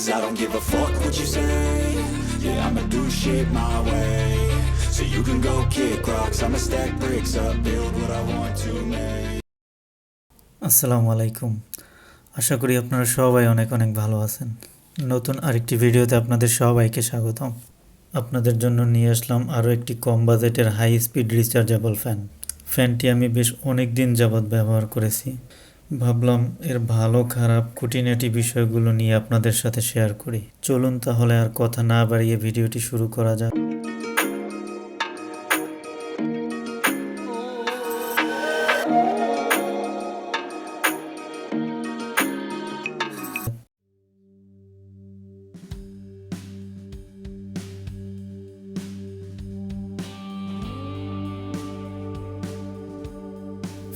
cause I don't give a fuck what you say. Yeah, I'ma do shit my way. So you can go kick rocks, I'ma stack bricks up, build what I want to make. আসসালামু আলাইকুম। আশা করি আপনারা সবাই অনেক অনেক ভালো আছেন। নতুন আরেকটি ভিডিওতে আপনাদের সবাইকে স্বাগতম। আপনাদের জন্য নিয়ে আসলাম আরও একটি কম বাজেটের হাই স্পিড রিচার্জেবল ফ্যান। ফ্যানটি আমি বেশ অনেক দিন যাবৎ ব্যবহার করেছি। ভাবলাম এর ভালো খারাপ খুঁটিনাটি বিষয়গুলো নিয়ে আপনাদের সাথে শেয়ার করি। চলুন তাহলে আর কথা না বাড়িয়ে ভিডিওটি শুরু করা যাক।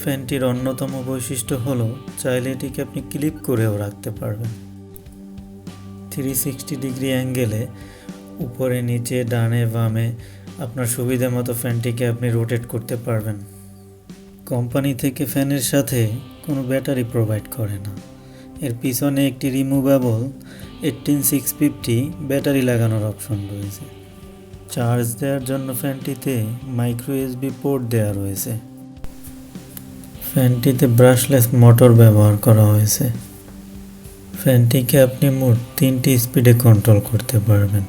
ফ্যানটির অন্যতম বৈশিষ্ট্য হলো চাইলে এটিকে আপনি ক্লিপ করেও রাখতে পারবেন। 360 ডিগ্রি অ্যাঙ্গেলে উপরে নিচে ডানে বামে আপনার সুবিধা মতো ফ্যানটিকে আপনি রোটেট করতে পারবেন। কোম্পানি থেকে ফ্যানের সাথে কোনো ব্যাটারি প্রোভাইড করে না। এর পিছনে একটি রিমুভেবল 18650 ব্যাটারি লাগানোর অপশন রয়েছে। চার্জ দেওয়ার জন্য ফ্যানটিতে মাইক্রো ইউএসবি পোর্ট দেওয়া রয়েছে। ফ্যানটিতে ব্রাশলেস মোটর ব্যবহার করা হয়েছে। ফ্যানটিকে আপনি মোট 3টি স্পিডে কন্ট্রোল করতে পারবেন।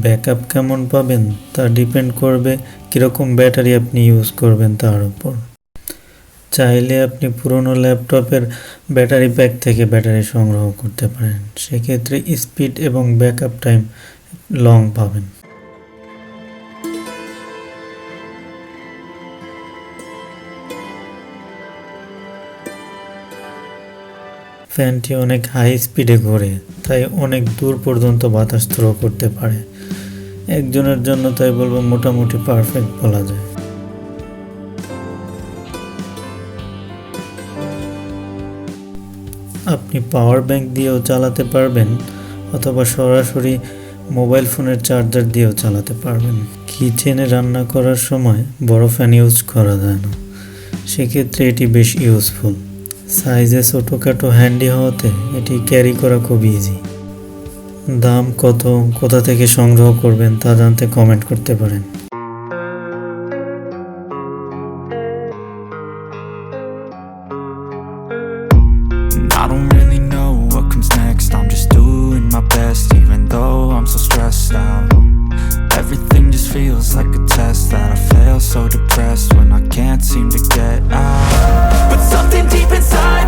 ব্যাকআপ কেমন পাবেন তা ডিপেন্ড করবে কীরকম ব্যাটারি আপনি ইউজ করবেন তার উপর। চাইলে আপনি পুরনো ল্যাপটপের ব্যাটারি প্যাক থেকে ব্যাটারি সংগ্রহ করতে পারেন, সেক্ষেত্রে স্পিড এবং ব্যাকআপ টাইম লং পাবেন। ফ্যানটি অনেক হাই স্পিডে ঘোরে, তাই অনেক দূর পর্যন্ত বাতাস থ্রো করতে পারে। একজনের জন্য তাই বলবো মোটামুটি পারফেক্ট বলা যায়। আপনি পাওয়ার ব্যাংক দিয়েও চালাতে পারবেন অথবা সরাসরি মোবাইল ফোনের চার্জার দিয়েও চালাতে পারবেন। কিচেনে রান্না করার সময় বড় ফ্যান ইউজ করা যায় না, সেক্ষেত্রে এটি বেশ ইউজফুল। সাইজে ছোটোখাটো হ্যান্ডি হওয়াতে এটি ক্যারি করা খুব ইজি। দাম কত, কোথা থেকে সংগ্রহ করবেন তা জানতে কমেন্ট করতে পারেন। I don't really know what comes next, I'm just doing my best even though I'm so stressed out. Everything just feels like a test that I fail, so depressed when I can't seem to get out. But something deep inside